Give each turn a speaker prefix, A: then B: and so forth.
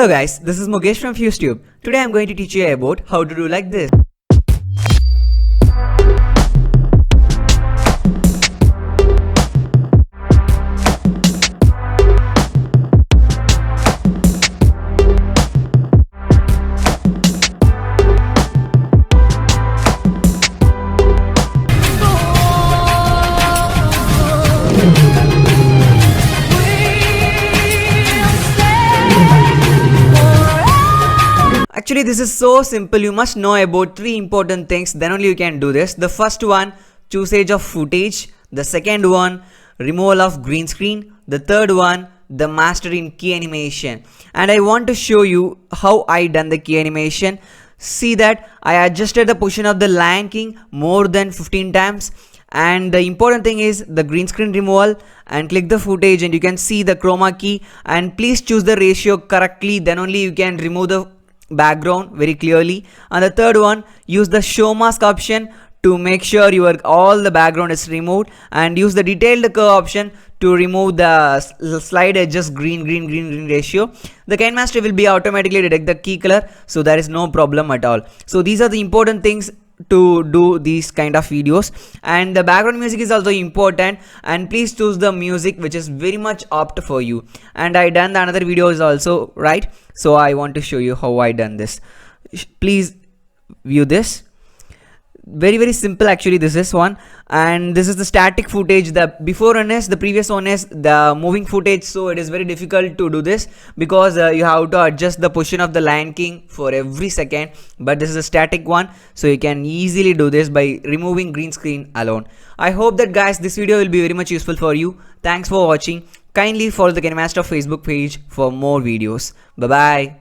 A: Hello guys, this is Mukesh from FuseTube. Today I am going to teach you about how to do like this. Actually, this is so simple. You must know about three important things, then only you can do this. The first one, choosage of footage. The second one, removal of green screen. The third one, the master in KineMaster. And I want to show you how I done the KineMaster. See that I adjusted the position of the Lion King more than 15 times. And the important thing is the green screen removal, and click the footage and you can see the chroma key, and please choose the ratio correctly, then only you can remove the background very clearly. And the third one, use the show mask option to make sure all the background is removed, and use the detailed curve option to remove the slide edges green ratio. The KineMaster will be automatically detect the key color, so there is no problem at all. So these are the important things to do these kind of videos. And the background music is also important, and please choose the music which is very much apt for you. And I done the another videos also, right? So I want to show you how I done this. Please view this. Very simple actually. This is one, and this is the static footage. The before one is, the previous one is the moving footage, so it is very difficult to do this because you have to adjust the position of the Lion King for every second. But this is a static one, so you can easily do this by removing green screen alone. I hope that guys this video will be very much useful for you. Thanks for watching. Kindly follow the KineMaster Facebook page for more videos. Bye bye.